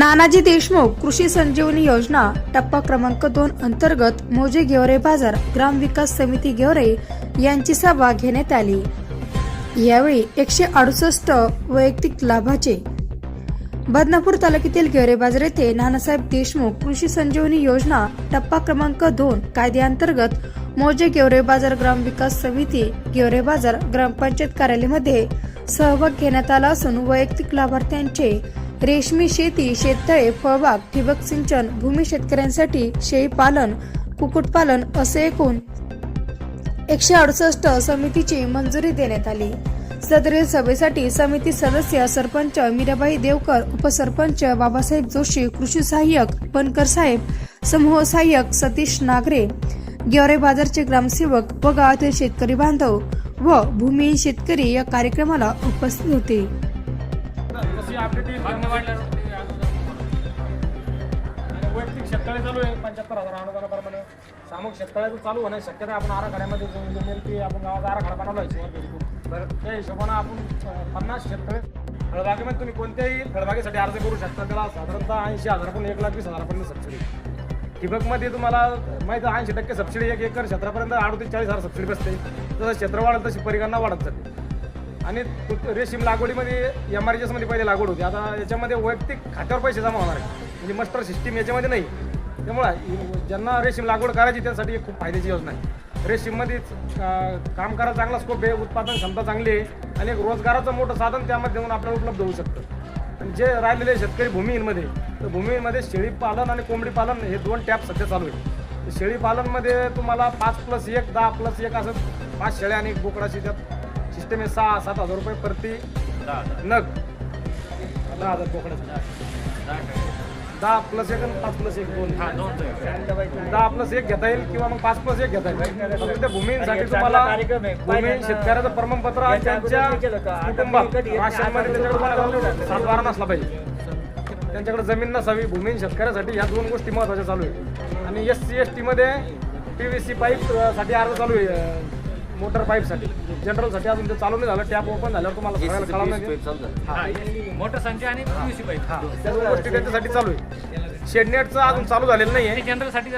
नानाजी देशमुख कृषी संजीवनी योजना टप्पा क्रमांक 2 अंतर्गत मोजे गेवरे बाजार ग्राम विकास समिती गेवरे यांची सभा घेण्यात आली। यावेळी 168 वैयक्तिक लाभाचे बदनापूर तालुक्यातील गेवरे बाजार येथे नानासाहेब देशमुख कृषी संजीवनी योजना टप्पा क्रमांक 2 कायद्याअंतर्गत मोजे गेवरे बाजार ग्राम विकास समिती गेवरे बाजार ग्रामपंचायत कार्यालयामध्ये सहभाग घेण्यात आला असून वैयक्तिक लाभार्थ्यांचे रेशमी शेती, शेततळे, फळबाग, ठिबक सिंचन, भूमी शेतकऱ्यांसाठी शेळी पालन, कुक्कुटपालन असे एकूण 168 समितीची मंजुरी देण्यात आली। सदरील सभेसाठी समिती सदस्य सरपंच मीराबाई देवकर, उपसरपंच बाबासाहेब जोशी, कृषी सहाय्यक बनकर साहेब, समूह सहाय्यक सतीश नागरे, गेवरे बाजारचे ग्रामसेवक व गावातील शेतकरी बांधव व भूमिहीन शेतकरी या कार्यक्रमाला उपस्थित होते। वैयक्तिक शेतकरी चालू आहे 75,000 अनुदानाप्रमाणे सामूहिक शेतकऱ्याचं चालू होण्याची शक्यता आपण आराखड्यामध्ये की आपण गावाचा आराखडा बनवला आहे। तर त्या हिशोबानं आपण 50 शेतकरी फळबागेमध्ये तुम्ही कोणत्याही फळबागेसाठी अर्ज करू शकता। त्याला साधारणतः 80,000 पण 1,20,000 सबसिडी। ठिबकमध्ये तुम्हाला माहिती 80% सबसिडी, 1 एकर क्षेत्रापर्यंत 38,40,000 सबसिडी बसते। जसं क्षेत्र वाढत तशी परिगणना वाढत जाते। आणि रेशीम लागवडीमध्ये MRGS मध्ये पहिले लागवड होती, आता याच्यामध्ये वैयक्तिक खात्यावर पैसे जमा होणार आहे, म्हणजे मस्टर सिस्टीम याच्यामध्ये नाही। त्यामुळे ज्यांना रेशीम लागवड करायची त्यासाठी एक खूप फायद्याची योजना आहे। रेशीममध्ये काम करायला चांगला स्कोप आहे, उत्पादन क्षमता चांगली आहे आणि एक रोजगाराचं मोठं साधन त्यामध्ये देऊन आपल्याला उपलब्ध होऊ शकतं। आणि जे राहिलेले शेतकरी भूमिहीनमध्ये, तर भूमिहीनमध्ये शेळी पालन आणि कोंबडी पालन हे 2 टॅप सध्या चालू आहे। शेळी पालनमध्ये तुम्हाला 5+1 10+1 असं 5 शेळ्या आणि 1 बोकडाची त्यात सिस्टम आहे। 6-7 हजार रुपये प्रति नग, 10,000 बोकडाचे 10+1 आणि 5+1 2 10+1 घेता येईल किंवा मग 5+1 घेता येईल। त्या भूमीसाठी तुम्हाला भूमिहीन शेतकऱ्याचं प्रमाणपत्र आणि त्यांच्या कुटुंबात राशनमध्ये त्याच्याकडे 7-12 नसला पाहिजे, त्यांच्याकडे जमीन नसावी। भूमिहीन शेतकऱ्यासाठी ह्या 2 गोष्टी महत्त्वाच्या चालू आहे। आणि SC/ST मध्ये PVC पाईप साठी अर्ज चालू आहे, मोटर पाईपसाठी। जनरलसाठी अजून ते चालू नाही झालं, टॅप ओपन झाल्यावर तुम्हाला सगळ्याला कळवणार मोटर संच आणि PVC पाईप त्या 2 गोष्टी त्यांच्यासाठी चालू आहे। शेडनेटचं अजून चालू झालेलं नाही आहे, जनरलसाठी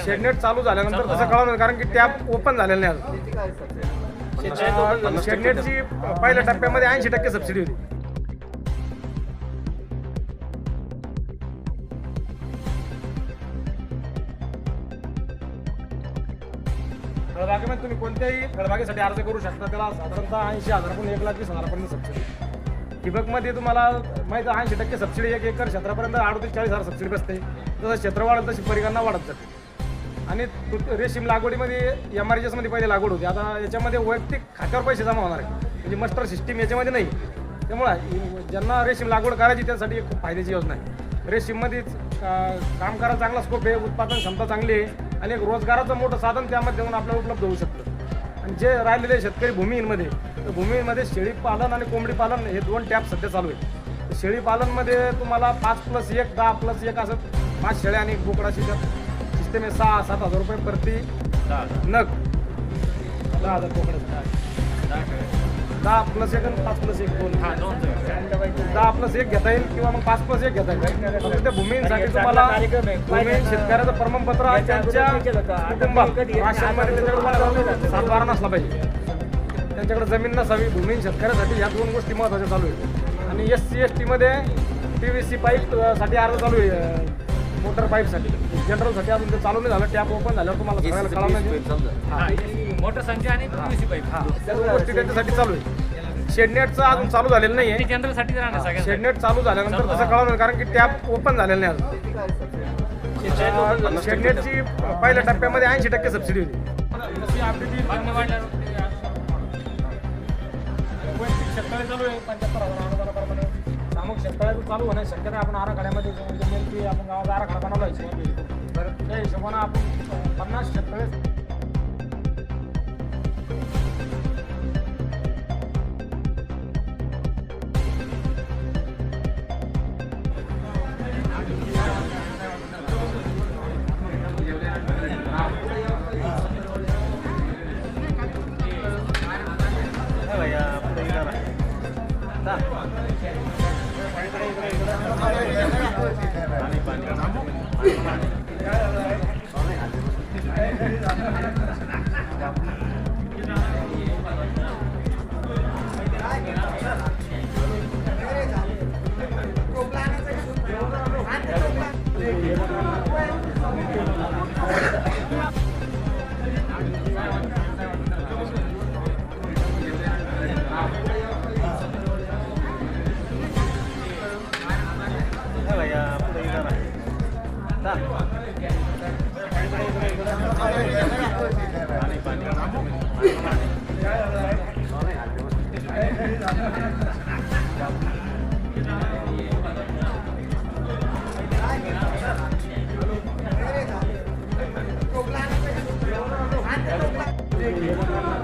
शेडनेट चालू झाल्यानंतर तसं कळवणार, कारण की टॅप ओपन झालेलं नाही अजून। शेडनेटची पहिल्या टप्प्यामध्ये 80% सबसिडी होती। फळबागेमध्ये तुम्ही कोणत्याही फळबागेसाठी अर्ज करू शकता। त्याला साधारणतः 80,000 पण 1,20,000 सबसिडी। ठिबकमध्ये तुम्हाला माहिती 80% सबसिडी, 1 एकर क्षेत्रापर्यंत 38,40,000 सबसिडी बसते। जसं क्षेत्र वाढत तशी परिगणना वाढत जाते। आणि रेशीम लागवडीमध्ये MRGS मध्ये पहिले लागवड होती, आता याच्यामध्ये वैयक्तिक खात्यावर पैसे जमा होणार आहे, म्हणजे मस्टर सिस्टीम याच्यामध्ये नाही। त्यामुळे ज्यांना रेशीम लागवड करायची त्यासाठी एक खूप फायद्याची योजना आहे। रेशीममध्ये काम करायला चांगला स्कोप आहे, उत्पादन क्षमता चांगली आहे आणि एक रोजगाराचं मोठं साधन त्यामध्ये देऊन आपल्याला उपलब्ध होऊ शकतं। आणि जे राहिलेले शेतकरी भूमिहीनमध्ये, तर भूमिहीनमध्ये शेळी पालन आणि कोंबडी पालन हे 2 टॅप सध्या चालू आहे। शेळी पालनमध्ये तुम्हाला 5+1 10+1 असं 5 शेळ्या आणि 1 बोकडाची त्यात सिस्टम आहे। 6-7 हजार रुपये प्रति नग, 10,000 बोकडाचे 10+1 आणि 5+1 2 10+1 घेता येईल किंवा मग 5+1 घेता येईल। त्या भूमिहीनसाठी तुम्हाला भूमिहीन शेतकऱ्याचं प्रमाणपत्र आणि त्यांच्या कुटुंबात राशनमध्ये त्याच्याकडे 7-12 नसला पाहिजे, त्यांच्याकडे जमीन नसावी। भूमिहीन शेतकऱ्यासाठी ह्या 2 गोष्टी महत्त्वाच्या चालू आहे। आणि SC/ST मध्ये PVC पाईप साठी अर्ज चालू आहे, मोटर पाईपसाठी। जनरलसाठी अजून ते चालू नाही झालं, टॅप ओपन झाल्यावर तुम्हाला सगळ्याला कळवणार मोटर संच आणि PVC पाईप त्या 2 गोष्टी त्यांच्यासाठी चालू आहे। शेडनेटचं अजून चालू झालेलं नाही आहे, जनरलसाठी शेडनेट चालू झाल्यानंतर तसं कळवणार, कारण की टॅप ओपन झालेलं नाही अजून। शेडनेटची पहिल्या टप्प्यामध्ये 80% सबसिडी होती। वैयक्तिक शेतकरी चालू आहे 75,000 अनुदानाप्रमाणे सामूहिक शेतकऱ्याचं चालू होण्याची शक्यता आपण आराखड्यामध्ये की आपण गावाचा आराखडा बनवला आहे। तर त्या हिशोबानं आपण 50 शेतकरी Nah. Thank you.